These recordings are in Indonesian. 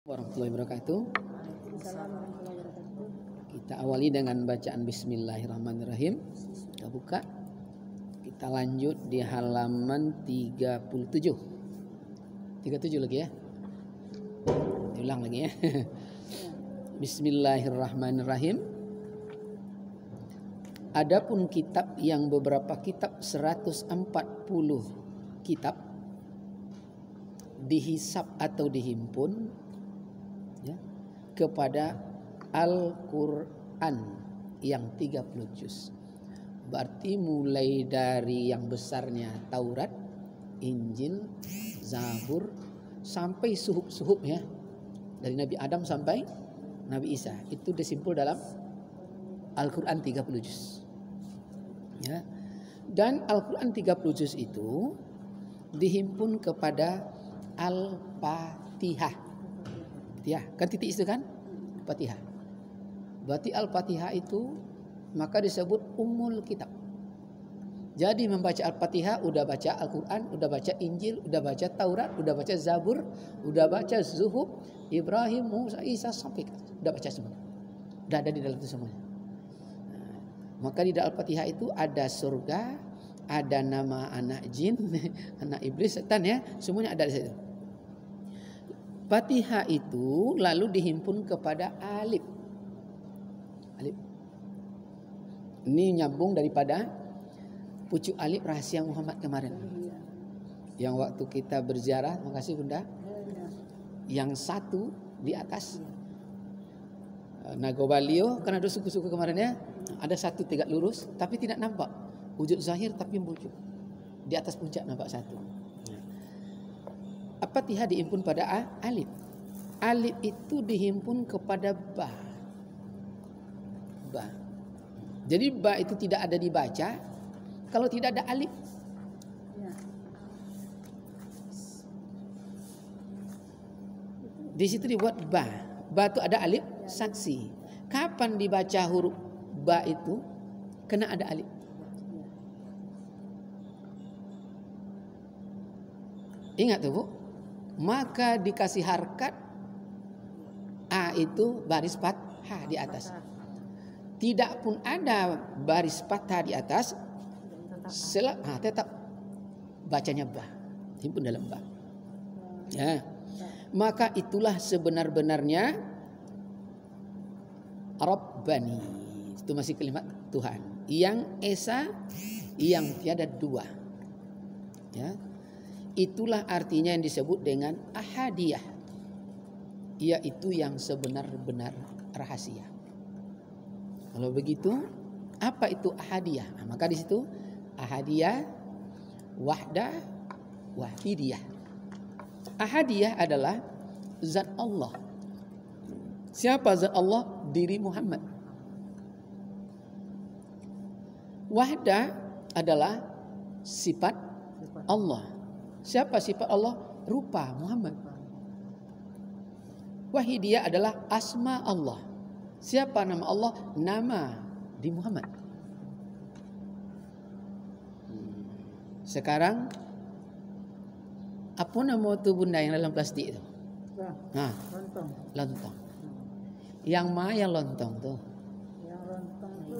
Warahmatullahi wabarakatuh. Kita awali dengan bacaan Bismillahirrahmanirrahim. Kita buka. Kita lanjut di halaman 37. 37 lagi ya. Diulang lagi ya. Bismillahirrahmanirrahim. Adapun kitab yang beberapa kitab 140 kitab dihisap atau dihimpun ya, kepada Al-Quran yang 30 juz. Berarti mulai dari yang besarnya Taurat, Injil, Zabur sampai suhuf-suhuf ya. Dari Nabi Adam sampai Nabi Isa. Itu disimpul dalam Al-Quran 30 juz. Ya. Dan Al-Quran 30 juz itu dihimpun kepada Al-Fatihah. Ya, kan titik itu kan? Fatihah. Berarti Al-Fatihah itu maka disebut Ummul Kitab. Jadi membaca Al-Fatihah udah baca Al-Quran, udah baca Injil, udah baca Taurat, udah baca Zabur, udah baca Zuhuf, Ibrahim, Musa, Isa sampai udah baca semua. Udah ada di dalam itu semuanya. Nah, maka di dalam Al-Fatihah itu ada surga, ada nama anak jin, anak iblis, setan ya, semuanya ada di situ. Fatihah itu lalu dihimpun kepada alif. Alif. Ini nyambung daripada pucuk alif rahasia Muhammad kemarin. Yang waktu kita berziarah, makasih Bunda. Yang satu di atas Nagobalio, karena ada suku-suku kemarin ya, ada satu tegak lurus tapi tidak nampak wujud zahir tapi muncul. Di atas puncak nampak satu. Al-Fatihah dihimpun pada alif. Alif itu dihimpun kepada ba. Ba. Jadi ba itu tidak ada dibaca kalau tidak ada alif. Di situ dibuat ba. Ba itu ada alif saksi. Kapan dibaca huruf ba itu kena ada alif. Ingat tuh Bu. Maka dikasih harkat A itu baris fathah di atas. Tidak pun ada baris fathah di atas, tetap bacanya ba, himpun dalam ba. Ya. Maka itulah sebenar-benarnya Rabbani. Itu masih kalimat Tuhan yang esa, yang tiada dua. Ya. Itulah artinya yang disebut dengan ahadiyah, yaitu yang sebenar-benar rahasia. Kalau begitu, apa itu ahadiyah? Nah, maka di situ ahadiyah, wahdah, wahidiyah. Ahadiyah adalah zat Allah. Siapa zat Allah? Diri Muhammad. Wahdah adalah sifat Allah. Siapa sifat Allah? Rupa Muhammad. Wahidiyah adalah asma Allah. Siapa nama Allah? Nama di Muhammad. Sekarang apa nama tu Bunda yang dalam plastik itu? Nah, lontong. Yang mana yang lontong tuh? Yang lontong tuh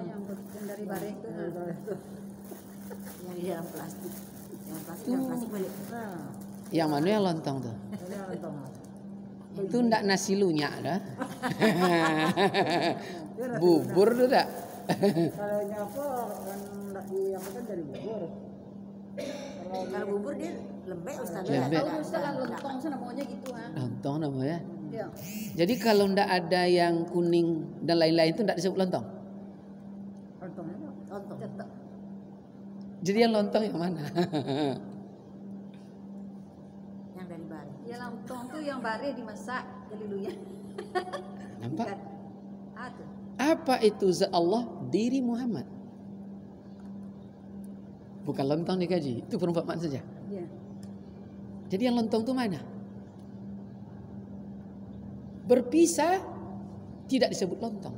yang dari bareng tuh. Yang di dalam plastik. Yang mana yang lontong tuh? Itu ndak nasi lunyak dah. Bubur tuh dak. Kalau nyapa kan ndak diapakan dari bubur. Kalau bubur dia lembek Ustaz. Lembek. Tahu Ustaz lontong namanya gitu kan. Lontong namanya. Iya. Jadi kalau ndak ada yang kuning dan lain-lain itu ndak disebut lontong. Lontong. Tetap. Jadi yang lontong yang mana? Yang dari bare. Ya lontong tuh yang bare dimasak jadi luya. Nampak? Tuh. Apa itu zat Allah? Diri Muhammad. Bukan lontong dikaji, itu perumpamaan saja. Iya. Jadi yang lontong itu mana? Berpisah tidak disebut lontong.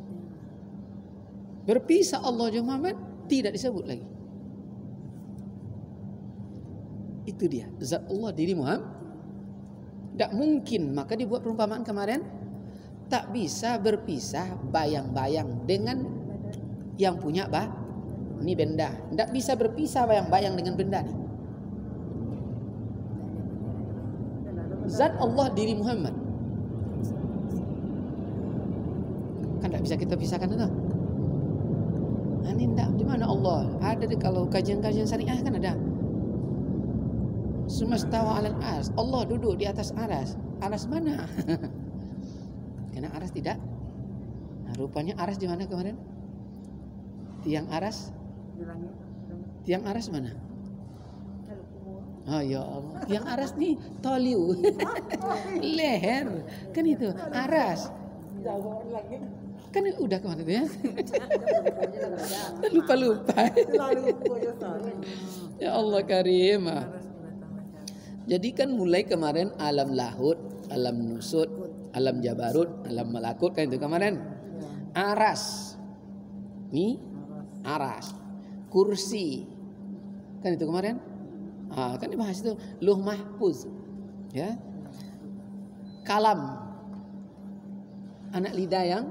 Berpisah Allah dan Muhammad tidak disebut lagi. Itu dia zat Allah diri Muhammad. Tidak mungkin. Maka dibuat perumpamaan kemarin, tak bisa berpisah bayang-bayang dengan yang punya ini benda. Tidak bisa berpisah bayang-bayang dengan benda nih. Zat Allah diri Muhammad kan tidak bisa kita pisahkan itu. Ini tidak, di mana Allah? Ada di kalau kajian-kajian syariah kan ada. Sumastawa alal aras. Allah duduk di atas aras. Aras mana? Karena aras tidak. Nah, rupanya aras di mana kemarin? Tiang aras? Tiang aras mana? Oh ya Allah. Tiang aras nih toliu. Leher. Kan itu aras. Kan udah kemana tuh ya? Lupa-lupa. Ya Allah Karim. Jadi kan mulai kemarin alam lahut, alam nusut, alam jabarut, alam malakut kan itu kemarin. Aras. Nih aras. Kursi. Kan itu kemarin. Kan dibahas itu Lauh Mahfuz. Ya. Kalam. Anak lidah yang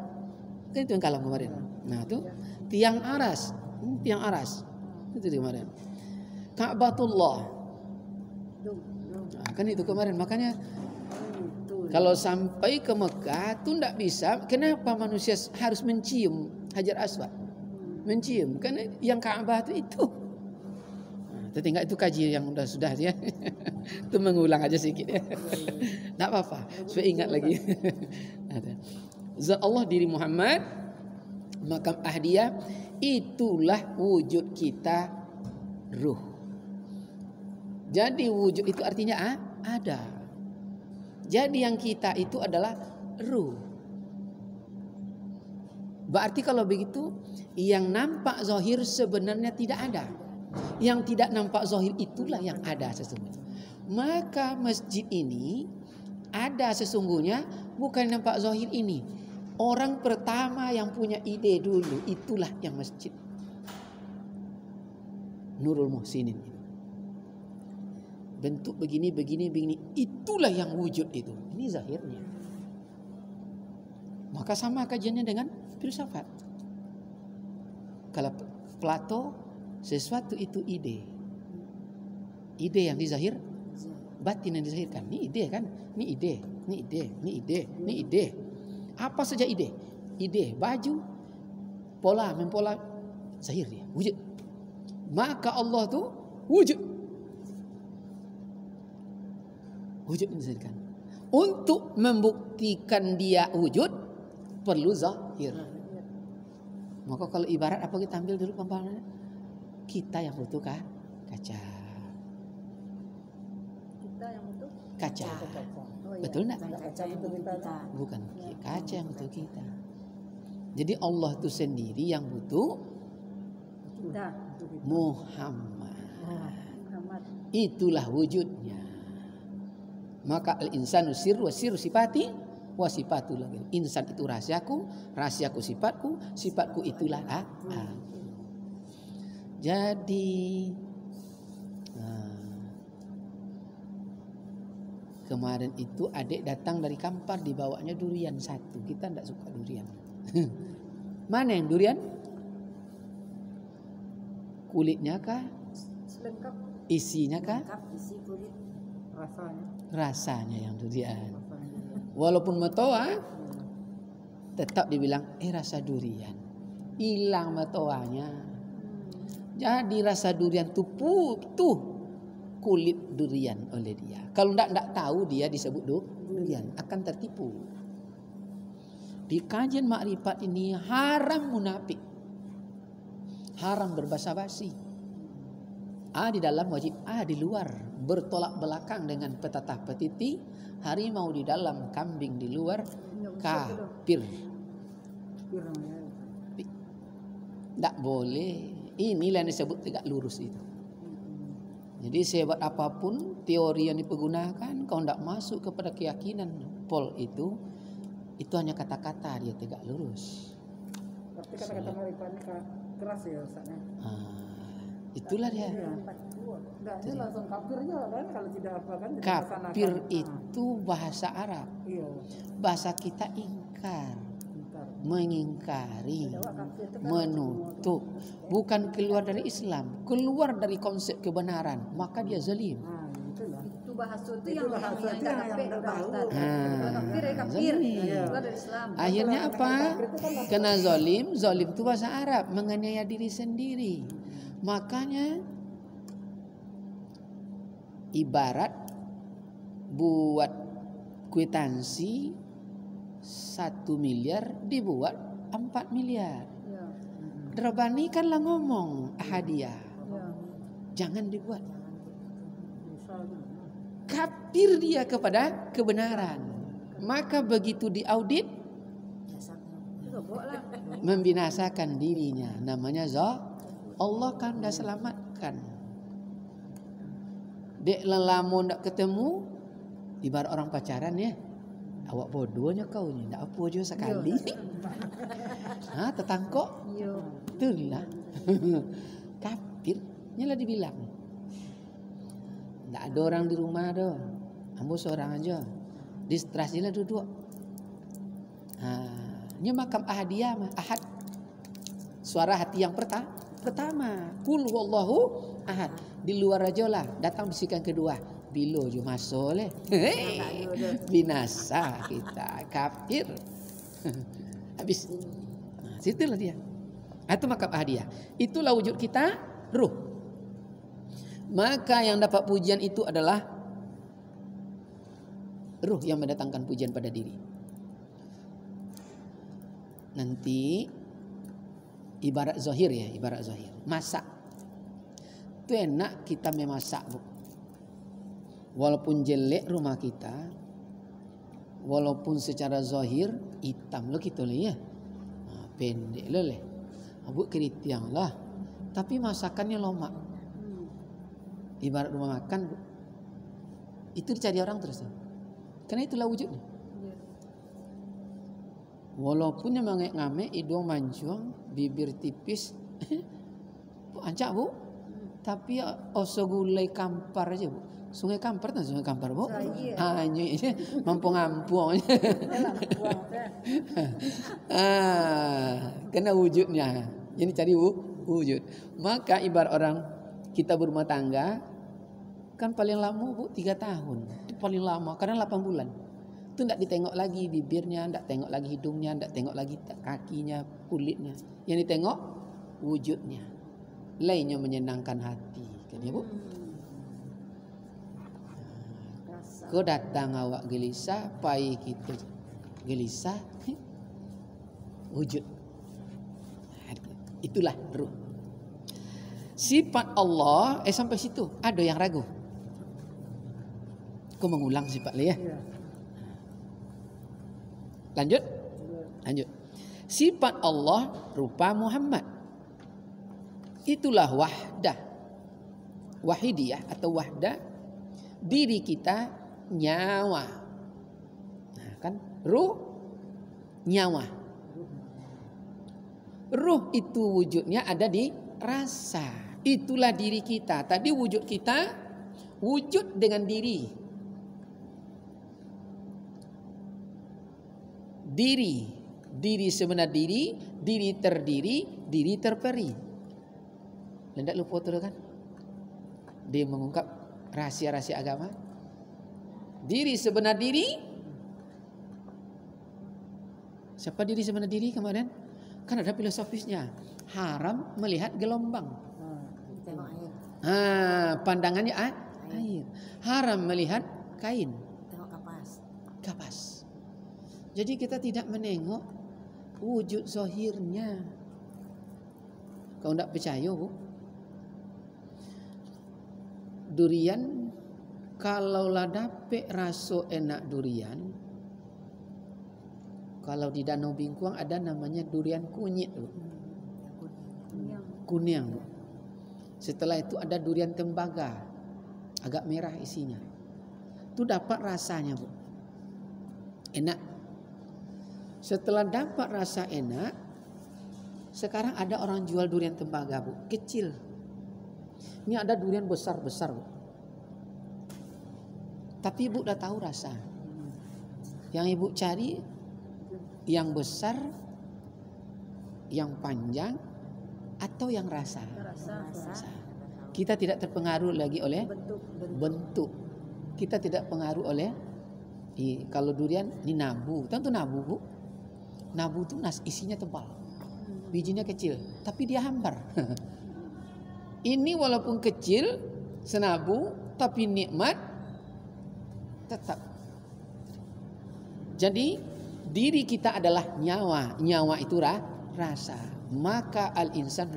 kan itu yang kalam kemarin. Nah, itu tiang aras. Tiang aras. Itu kemarin. Ka'batullah. Kan itu kemarin. Makanya kalau sampai ke Mekah itu tidak bisa. Kenapa manusia harus mencium Hajar Aswad? Mencium. Karena yang Ka'bah itu. Nah, tinggal itu kaji yang sudah ya. Itu mengulang aja sedikit ya. Tidak apa-apa. Supaya ingat lagi. Zat Allah diri Muhammad, makam Ahdiyah, itulah wujud kita ruh. Jadi wujud itu artinya ada. Jadi yang kita itu adalah ruh. Berarti kalau begitu, yang nampak zahir sebenarnya tidak ada. Yang tidak nampak zahir itulah yang ada sesungguhnya. Maka masjid ini ada sesungguhnya, bukan nampak zahir ini. Orang pertama yang punya ide dulu itulah yang masjid. Nurul Muhsinin. Bentuk begini. Itulah yang wujud itu. Ini zahirnya. Maka sama kajiannya dengan filsafat. Kalau Plato, sesuatu itu ide. Ide yang dizahir, batin yang dizahirkan. Ini ide kan? Ini ide. Apa saja ide? Ide, baju, mempola, zahir dia, wujud. Maka Allah tuh wujud. Wujud dizahirkan. Untuk membuktikan dia wujud, perlu zahir. Maka kalau ibarat apa kita ambil dulu pempahamannya? Kita yang butuh kaca. Kita yang butuh kaca. Oh, iya. Betul enggak? Kaca yang butuh kita. Bukan kaca yang butuh kita. Jadi Allah itu sendiri yang butuh Kita. Muhammad. Muhammad. Itulah wujudnya. Maka al-insanu sirru wa sirru sifati wa sifatu lagi. Insan itu rahasiaku sifatku itulah aku. Jadi kemarin itu adik datang dari Kampar, dibawanya durian satu. Kita tidak suka durian. Mana yang durian? Kulitnya kah? Lengkap. Isinya kah? Lengkap isi kulit. Rasanya yang durian. Walaupun metoa, tetap dibilang rasa durian. Hilang metoanya. Jadi rasa durian tuh kulit durian oleh dia. Kalau tidak tahu dia disebut durian, akan tertipu. Di kajian makrifat ini haram munafik. Haram berbasa-basi. A di dalam wajib, A di luar. Bertolak belakang dengan petatah petiti. Harimau di dalam, kambing di luar. Kafir. Tidak boleh. Inilah yang disebut tegak lurus itu. Jadi sehebat apapun teori yang dipergunakan, kalau tidak masuk kepada keyakinan pol itu hanya kata-kata, dia tegak lurus. Tapi kata-kata marifannya keras ya Ustaz. Itulah dia. Enggak, ini langsung kafirnya kan kalau tidak apa kan tidak Kafir melaksanakan. itu bahasa Arab. Iya. Bahasa kita ingkar, Bentar. mengingkari, Kafir itu kan menutup. Bukan keluar dari Islam, keluar dari konsep kebenaran, maka dia zalim. nah, itulah. Itu bahasa itu Itu yang bahasa itu yang kafir nggak udah tahu. Ustaz. Kafir ya kafir. zalim. Keluar dari Islam. Akhirnya apa? Kena zalim, zalim itu bahasa Arab, menganiaya diri sendiri. Makanya ibarat buat kwitansi 1 miliar dibuat 4 miliar. Ya. Rabani kan lah ngomong hadiah, Ya. jangan dibuat. Bisa tuh. Kafir dia kepada kebenaran. Maka begitu diaudit Itu boleh lah. membinasakan dirinya. Namanya Allah kan dah selamatkan. Dek lelamo ndak ketemu, ibarat orang pacaran ya. Awak bodohnya kau ni, ndak apa je sekali. Ha, tetangkok. Iya. Itulah. Kafir, nyalah dibilang. Ndak ada orang di rumah dah. Ambo seorang aja. Distrasilah duduk. Nya makam ahadiyah mah, ahad. Suara hati yang pertama. Qul huwallahu ahad. Di luar aja lah, datang bisikan kedua. Bilo je masuk leh. Binasa kita, kafir. Habis. Situlah dia. Itu makam ahadiyah. Itulah wujud kita, ruh. Maka yang dapat pujian itu adalah ruh yang mendatangkan pujian pada diri. Nanti ibarat zahir ya, ibarat zahir. Masak. Itu enak kita memasak, Bu. Walaupun jelek rumah kita, walaupun secara zahir hitam lo gitu lah ya. Pendek lo leh. Bu keritiang lah. Tapi masakannya lomak. Ibarat rumah makan, Bu. Itu dicari orang terus. Karena itulah wujudnya. Walaupun yang ngame-ngame, hidung mancung, bibir tipis, ancak Bu. Tapi oso gulai kampar aja Bu. Sungai Kampar kan Sungai Kampar Bu. Hanya mampu ngampung. Kena wujudnya. Jadi cari wujud. Maka ibarat orang kita berumah tangga kan paling lama Bu 3 tahun. Itu paling lama karena 8 bulan. Itu enggak ditengok lagi bibirnya, enggak tengok lagi hidungnya, enggak tengok lagi kakinya, kulitnya. Yang ditengok wujudnya. Lainnya menyenangkan hati. Kan ya Bu? Kau datang awak gelisah, pai kita gelisah, wujud. Itulah ruh. Sifat Allah, sampai situ ada yang ragu. Kau mengulang sifat ya. Lanjut. Sifat Allah rupa Muhammad. Itulah wahdah. Wahidiyah atau wahdah. Diri kita nyawa. Nah, kan ruh nyawa. Ruh itu wujudnya ada di rasa. Itulah diri kita. Tadi wujud kita wujud dengan diri. Diri sebenar diri terdiri, diri terperi. Tidak lupa tu kan? Dia mengungkap rahasia-rahasia agama. Diri sebenar diri. Siapa diri sebenar diri kemarin? Kan ada filosofisnya. Haram melihat gelombang. Pandangannya air. Haram melihat kain. Tengok Kapas. Jadi kita tidak menengok wujud zahirnya. Kau tidak percaya Bu? Durian, kalaulah dapet rasa enak durian, kalau di Danau Bingkuang ada namanya durian kunyit Bu. Kuning Bu. Setelah itu ada durian tembaga, agak merah isinya. Itu dapat rasanya Bu. Enak. Setelah dapat rasa enak, sekarang ada orang jual durian tembaga Bu, kecil. Ini ada durian besar-besar, Bu. Tapi Ibu udah tahu rasa. Yang Ibu cari yang besar, yang panjang, atau yang rasa. Rasa. Kita tidak terpengaruh lagi oleh Bentuk. Kita tidak pengaruh oleh kalau durian ini nabu. Tentu nabu, Bu. Nabu itu isinya tebal. Bijinya kecil, tapi dia hambar. Ini walaupun kecil, senabu, tapi nikmat tetap. Jadi diri kita adalah nyawa. Nyawa itu rasa. Maka al-insan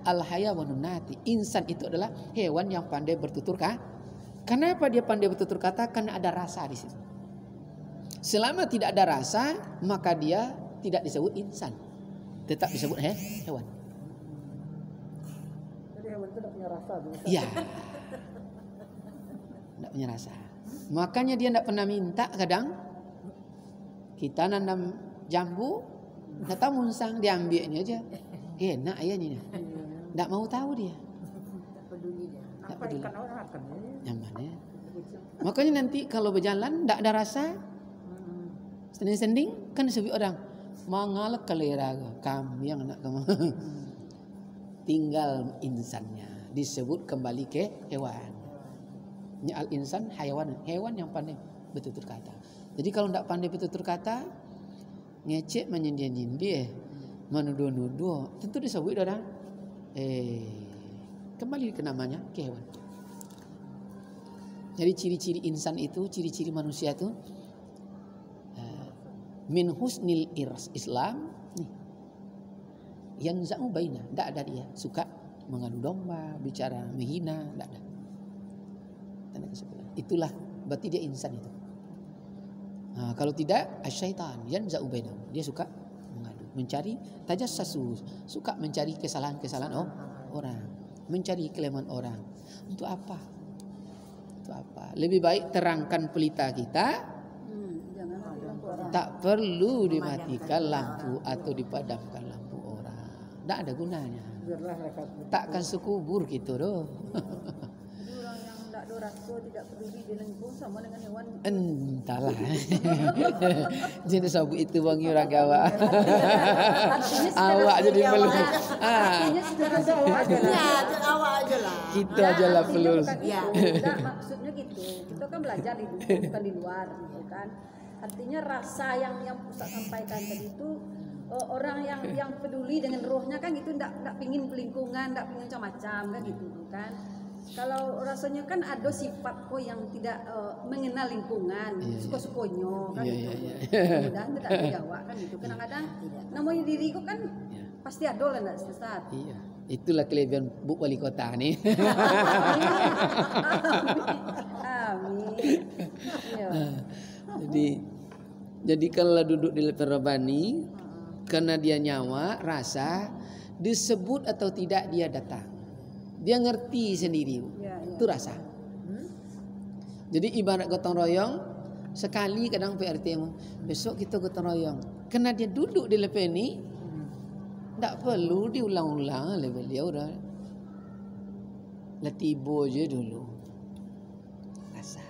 al-hayawanun nati. Insan itu adalah hewan yang pandai bertutur kata. Kenapa dia pandai bertutur kata? Karena ada rasa di situ. Selama tidak ada rasa, maka dia tidak disebut insan. Tetap disebut hewan. Jadi hewan itu tidak punya rasa. Iya. Tidak punya rasa. Makanya dia tidak pernah minta kadang. Kita nanam jambu, kata munsang, diambilnya aja. Enak ya ini. Tidak mau tahu dia. Tak peduli dia. Tak Apa peduli. ikan orang makan? Yang mana ya? Makanya nanti kalau berjalan tidak ada rasa, sending-sending kan disebut orang mangal kelera kami yang nak kamu. Tinggal insannya disebut kembali ke hewan. Ini al-insan hewan yang pandai bertutur kata. Jadi kalau tidak pandai bertutur kata, ngecek menyindir-nyindir, menuduh-nuduh, tentu disebut orang kembali ke namanya ke hewan. Jadi ciri-ciri insan itu, ciri-ciri manusia itu min husnil Islam nih. Yang za'u baina, tidak ada dia suka mengadu domba, bicara menghina, tidak ada. Tanda kesimpulan. Itulah berarti dia insan itu. Nah, kalau tidak asyaitan yang za'u baina, dia suka mengadu, mencari tajassasus, suka mencari kesalahan-kesalahan orang, mencari kelemahan orang. Untuk apa? Untuk apa? Lebih baik terangkan pelita kita. Jangan mati lampu orang. Tak perlu dimatikan lampu atau dipadamkan lampu orang. Tak ada gunanya. Biarlah mereka. Takkan sekubur gitu doh. Jadi orang yang tidak ada rasa, tidak peduli di lingkungan sama dengan hewan. Entahlah. Jadi sabu itu wangi orang awak. Awak jadi perlu. Artinya sederhana aja lah. Ya, awak aja lah. Itu aja lah Artinya perlu. bukan Ya. gitu. Nah, maksudnya gitu. Kita kan belajar di buku, bukan di luar, gitu kan. Artinya rasa yang Ustaz sampaikan tadi itu orang yang peduli dengan rohnya kan gitu, enggak pingin lingkungan, enggak pingin macam-macam kan gitu kan. Kalau rasanya kan ada sifat kok yang tidak mengenal lingkungan, suka-sukonyo kan gitu. Mudah-mudahan tidak dijawab kan gitu. Kadang-kadang namanya diriku kan pasti ada lah enggak sesat. Iya. Itulah kelebihan Bu Wali Kota nih. Amin. Iya. Jadi kalau duduk di level Rabbani, karena dia nyawa, rasa, disebut atau tidak dia datang. Dia ngerti sendiri. Ya, ya. Itu rasa. Jadi ibarat gotong royong, sekali kadang PRT besok kita gotong royong. Karena dia duduk di level ini, tak perlu diulang-ulang oleh beliau dah. Latibo je dulu. Rasa.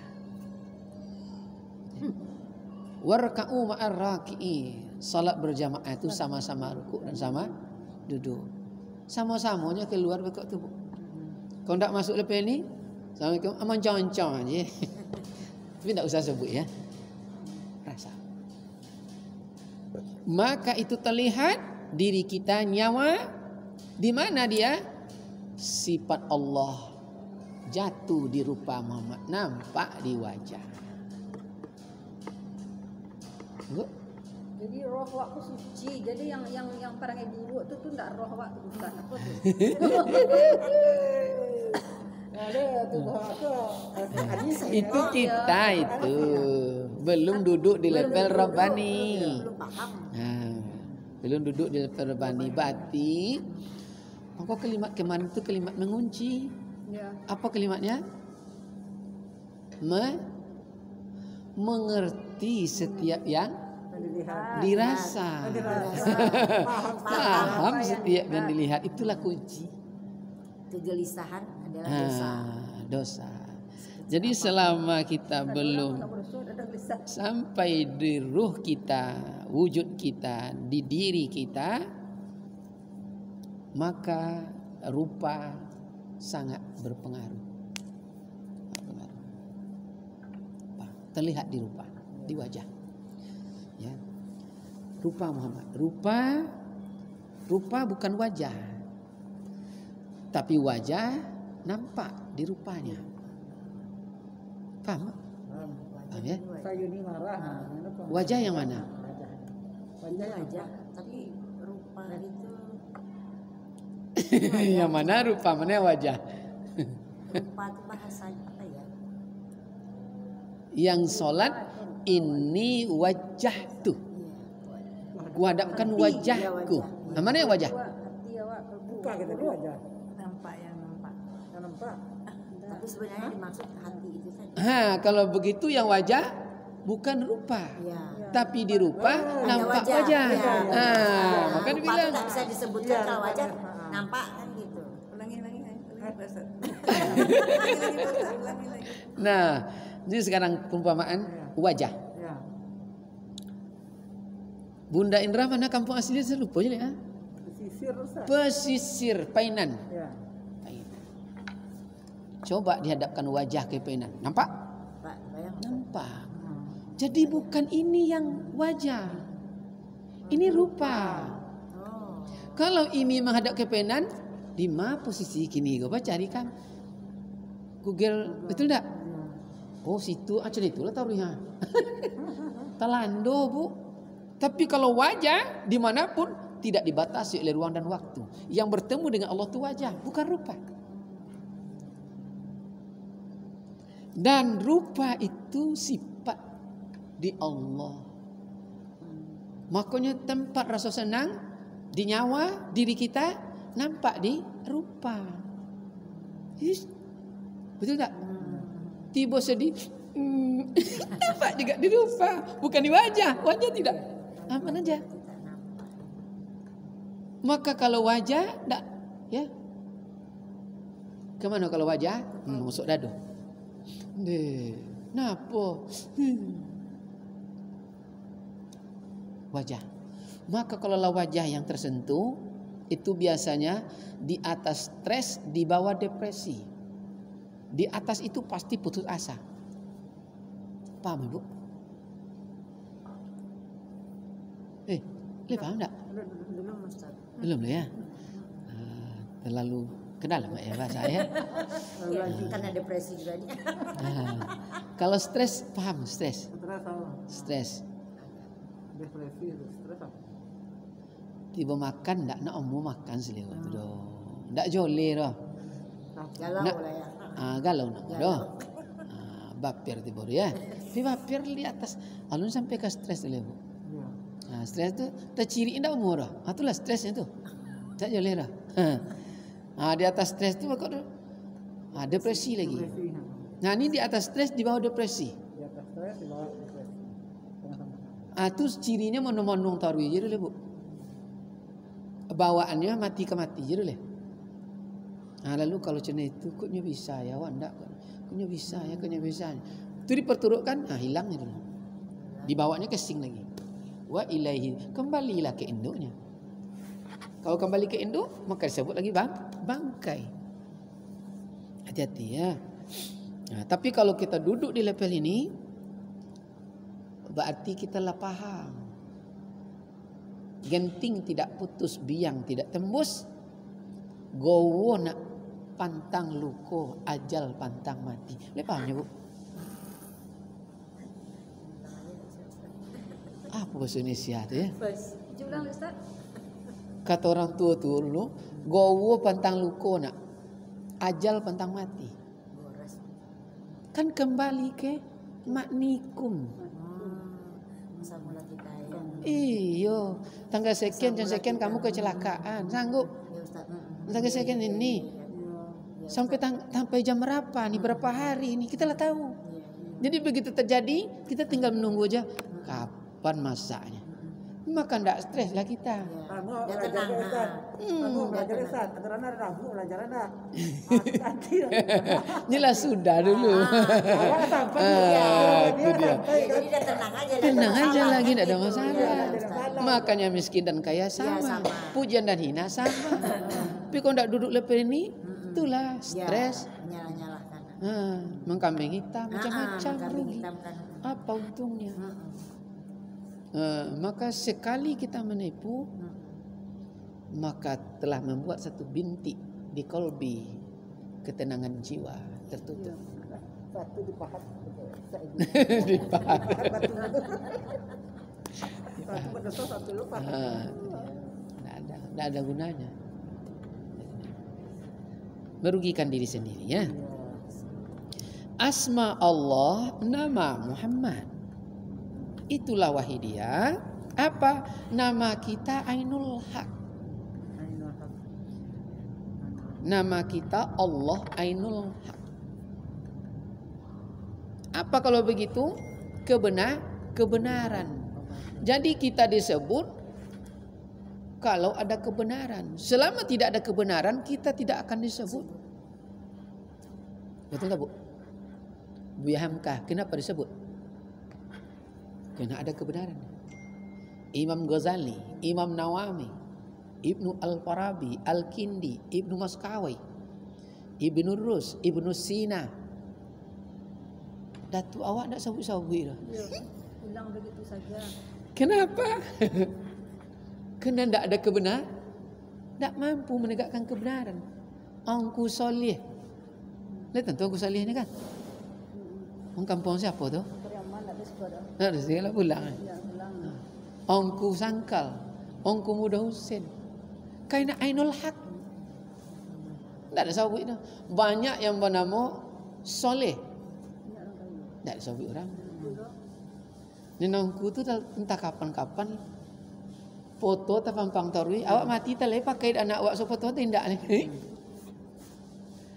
Warka'u ma'ar raki'i. Salat berjamaah itu sama-sama rukuk dan sama duduk. Sama-samanya keluar bekok tu. Kalau tak masuk lepas ni, Assalamualaikum, aman concong je. Tapi tak usah sebut ya. Rasa. Maka itu terlihat diri kita nyawa di mana dia? Sifat Allah jatuh di rupa Muhammad, nampak di wajah. Jadi roh waktu suci. Jadi yang perangai buruk tu ndak roh waktu bukan apa tu. Ada tu bahasa hadis. Itu kita itu belum duduk di level Rabbani. Belum paham. Belum duduk di level Rabbani. Berarti maka kalimat kemarin itu kalimat mengunci. Ya. Apa kalimatnya? Mengerti setiap yang Dilihat. dirasa. Paham. Paham setiap yang dilihat. Itulah kunci. kegelisahan adalah dosa. Dosa. Jadi selama kita belum Nggak bersyukur, ada gelisah. sampai di ruh kita, wujud kita, di diri kita, maka rupa sangat berpengaruh. Terlihat di rupa, di wajah. Ya. Rupa Muhammad. Rupa bukan wajah. Tapi wajah nampak di rupanya. Paham? Paham ya? Sayuni marah. Wajah yang mana? Wajah yang Wajah, tapi rupa itu Yang mana rupa, mana wajah? rupa itu bahasanya apa ya? Yang sholat ini wajah tuh. Kuhadapkan wajahku. Nah, mana yang wajah? Hati awak kalbu. buka kita tuh wajah. Nampak yang nampak. Kan nampak. Tapi sebenarnya dimaksud hati itu saja. Kalau begitu yang wajah bukan rupa. Ya. Tapi di rupa nampak Hanya wajah. Ya, Maka rupa dibilang. itu tak bisa disebutkan kalau wajah nampak kan gitu. Ulangi lagi. Nah, jadi sekarang perumpamaan wajah. Ya. Bunda Indra mana kampung aslinya saya lupa je ya. Sisir rusak. Pesisir Painan. Ya. Coba dihadapkan wajah ke Painan. Nampak? Pak, bayang. Nampak. Jadi bukan ini yang wajah. Ini rupa. Oh. Kalau ini menghadap ke Painan, di mana posisi kini? Coba carikan. Google, betul tak? Oh situ, macam itulah taruhnya. Talando bu. Tapi kalau wajah dimanapun tidak dibatasi oleh ruang dan waktu. Yang bertemu dengan Allah itu wajah, bukan rupa. Dan rupa itu sifat di Allah. Makanya tempat rasa senang di nyawa diri kita nampak di rupa. Betul tak? Tiba sedih, nampak juga di rupa, bukan di wajah. Wajah tidak aman aja. Maka kalau wajah, tak, ya. Kemana kalau wajah? Masuk dado. Napa? Wajah. Maka kalau wajah yang tersentuh, itu biasanya di atas stres, di bawah depresi. Di atas itu pasti putus asa. Paham Ibu? Paham tak? Belum Ustaz. Belum lah ya. Terlalu kenal Mak ya bahasa ya. Ya, karena depresi juga dia. Kalau stres paham stres. Stres sama. Stres. Depresi itu stres apa? Tiba makan tak nak mau makan selewat tu dah. Tak joleh dah. Galau Nak. lah ya. Galau nak dah. Bapir tiba dia. Tapi bapir di atas. Alun sampai ke stres tu lewu. Ya. Stres tu terciri indah umur dah. Itulah stresnya tu. Tak joleh dah. Di atas stres tu bakal depresi lagi. Depresi. Nah ini di atas stres di bawah depresi. Di atas stres di bawah depresi. Tengah-tengah. Itu cirinya monong-monong taruh je dulu bu. Bawaannya mati ke mati je dulu. Lalu kalau cina itu kutnya bisa ya awak ndak. Kutnya bisa ya, kutnya bisa. Itu diperturutkan, hilangnya dulu. Dibawanya ke sing lagi. Wa ilaihi, kembalilah ke induknya. Kalau kembali ke induk, maka disebut lagi bangkai. Hati-hati ya. Tapi kalau kita duduk di level ini, berarti kita lah paham. Genting tidak putus, biang tidak tembus. Gowo nak pantang luko, ajal pantang mati. Boleh pahamnya bu? Apa bahasa Indonesia tu ya? Ulang Ustaz. Kata orang tua tu dulu, gowo pantang luko nak, ajal pantang mati. Kan kembali ke maknikum. Masa mula kita ya. Iyo, tanggal sekian jam sekian kamu kecelakaan, sanggup? Ya Ustaz. Tanggal sekian ini, sampai jam berapa nih, berapa hari ini kita lah tahu. Jadi begitu terjadi, kita tinggal menunggu aja kapan masanya. Maka tidak stres lah kita. Kamu Dia belajar tenang, ke Ustaz. Kamu dia belajar tenang. Ustaz. Aturan ada Rabu belajar ada. Nanti. Inilah sudah dulu. Awal sampai Itu dia. Jadi dia tenang aja. Tenang nggak ada aja masalah, lagi, kan tidak ada gitu. masalah. Iya, Ustaz. Makanya miskin dan kaya sama. sama. Pujian dan hina sama. Tapi kalau tidak duduk lepas ini, itulah Ya, stres. nyalah-nyalahkan. Mengkambing hitam, macam-macam kambing rugi. hitam kan. Apa untungnya? Maka sekali kita menipu, maka telah membuat satu bintik di kolbi, ketenangan jiwa tertutup. Satu dipahat. Dipahat. Satu berdosa satu lupa. Tidak ada gunanya. Merugikan diri sendiri ya. Asma Allah, nama Muhammad. Itulah wahidiyah. Apa? Nama kita Ainul Haq. Nama kita Allah Ainul Haq. Apa kalau begitu? Kebenaran. Jadi kita disebut kalau ada kebenaran. Selama tidak ada kebenaran, kita tidak akan disebut. Betul tak, Bu? Buya Hamkah, kenapa disebut? Karena ada kebenaran. Imam Ghazali, Imam Nawawi, Ibnu Al-Farabi, Al-Kindi, Ibnu Maskawi, Ibnu Rus, Ibnu Sina. Datuk awak tak sabut-sabut dah. Hilang begitu saja. Kenapa? Kerana tidak ada kebenaran. Tak mampu menegakkan kebenaran. Angku soleh. Lihat tentu angku soleh ni kan? Orang kampung siapa tu? Periaman tak ada sekolah. Tak ada segala pulang. Ya, hilang. Angku Sangkal. Angku Muda Husin. Kaina Ainul Haq. Tak ada sabut tu. Banyak yang bernama soleh. Tak ada sabut orang. Ni angku tu entah kapan-kapan foto terpampang tarui, awak mati tak boleh pakai anak awak so foto tindak ni.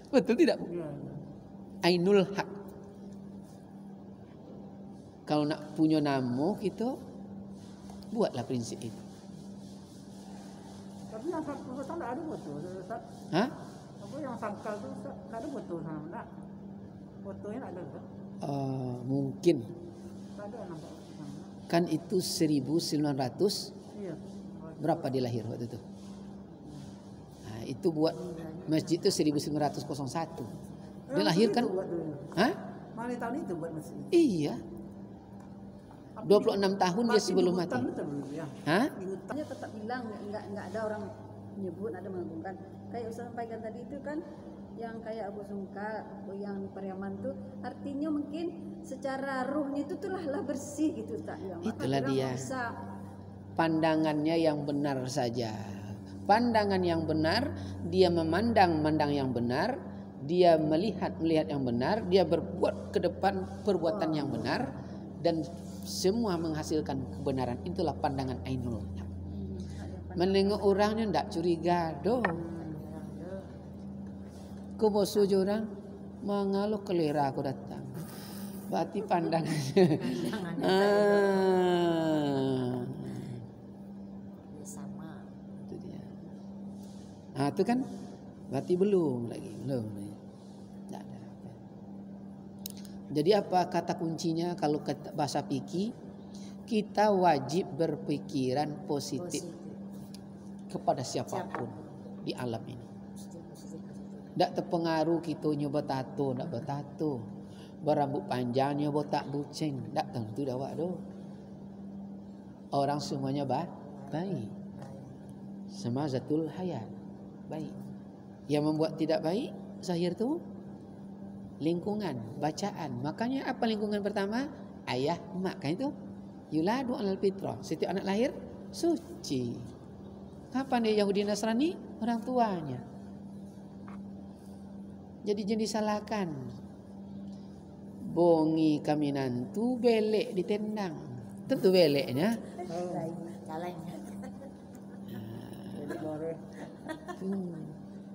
Betul tidak? Ainul Haq. Kalau nak punya nama kita buatlah prinsip itu. Tapi yang sangkal tu tak ada betul. Ustaz. Ha? Apa yang sangkal tu tak ada betul sama tak? Fotonya tak ada. Ustaz. Mungkin Tak ada nampak. kan itu 1900 Iya. berapa dia lahir waktu itu? Itu buat masjid itu 1901. Dia lahir kan? Hah? Mana tahun itu buat masjid? Iya. 26 tahun dia sebelum mati. Ya. Hah? Dia tetap bilang enggak ada orang menyebut, ada mengagungkan. Kayak Ustaz sampaikan tadi itu kan yang kayak Abu Sungka, yang Pariaman tuh artinya mungkin secara ruhnya itu telah bersih gitu Ustaz. Ya, Itulah maka dia. bisa Pandangannya yang benar saja. Pandangan yang benar, dia memandang yang benar, dia melihat yang benar, dia berbuat ke depan perbuatan yang benar, dan semua menghasilkan kebenaran. Itulah pandangan Ainul Haq. Menengok orangnya tidak curiga doh. Kau bosu je orang, mengalu kelera aku datang. Berarti pandangannya. Sama. Itu dia. Itu kan berarti belum lagi. Tak ada. Jadi apa kata kuncinya kalau kata bahasa fikih? Kita wajib berpikiran positif kepada siapapun di alam ini. Tak terpengaruh kita nyoba tato, tak bertato. Berambut panjang nyoba tak bucing, tak tentu dawak tu. Orang semuanya baik. Semazatul hayat. Baik. Yang membuat tidak baik zahir tu lingkungan, bacaan. Makanya apa lingkungan pertama? Ayah, mak kan itu. Yuladu alal fitrah. Setiap anak lahir suci. Kapan dia Yahudi Nasrani? Orang tuanya. Jadi jangan disalahkan. Bongi kami nantu belek ditendang. Tentu beleknya. Calengnya.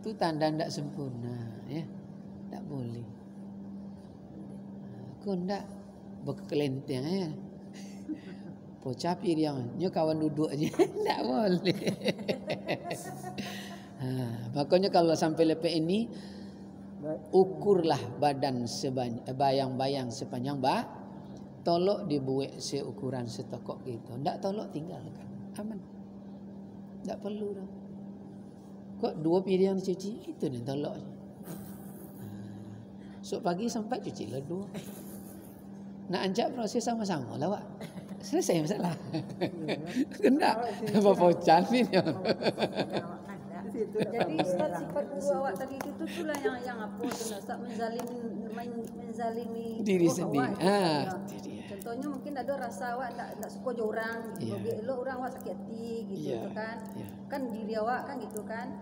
Itu tanda tidak sempurna, ya. Tak boleh. Kau tidak berkelenteng ya. Pocapi dia, nya kawan duduk aja, tidak boleh. Makanya kalau sampai lepek ini, ukurlah badan bayang-bayang sepanjang tolok dibuat seukuran setokok gitu. Tidak tolok tinggalkan, aman. Tidak perlu dah. Kok 2 piring dicuci itu nih tolok. So pagi sampai cuci lah 2. Nak anjak proses sama-sama lah, Wak. Selesai masalah. Kena apa pocan ni. Jadi Ustaz, sifat guru awak tadi itu tuh lah yang apa tu Ustaz, menzalimi diri roh sendiri. awak, ya. Itu dia. Contohnya mungkin ada rasa awak tak suka je orang gitu. Iya. Elok orang awak sakit hati gitu Iya, kan. iya. Kan diri awak kan gitu kan.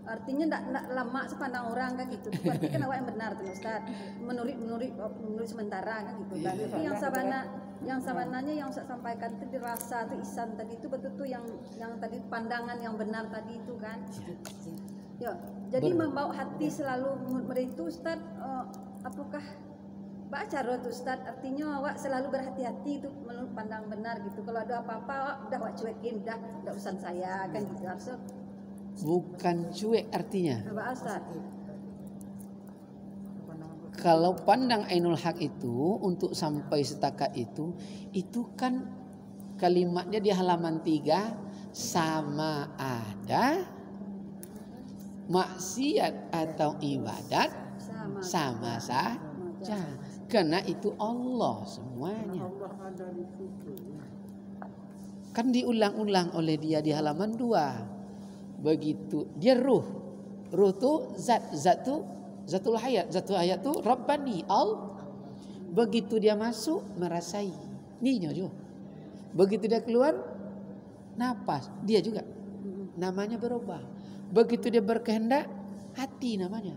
Artinya tak lama sepandang orang kan gitu. Berarti kan awak yang benar tu Ustaz. Menurut sementara kan gitu kan. Iya. Tapi yang sabananya yang Ustaz sampaikan itu dirasa tu isan tadi itu betul tu yang tadi pandangan yang benar tadi itu kan. Ya, jadi membawa hati selalu itu Ustaz, apakah cara tu Ustaz, artinya awak selalu berhati-hati itu menurut pandang benar gitu. Kalau ada apa-apa awak udah awak cuekin, udah urusan saya kan gitu. Harusnya Bukan cuek artinya. apa Ustaz? Kalau pandang ainul haq itu untuk sampai setakat itu kan kalimatnya di halaman 3 sama ada maksiat atau ibadat sama saja. Karena itu Allah semuanya. Kan diulang-ulang oleh dia di halaman 2. Begitu dia ruh tu zat tu zatul hayat tu Rabbani begitu dia masuk merasai ninya juga. Begitu dia keluar napas dia juga namanya berubah. Begitu dia berkehendak hati namanya.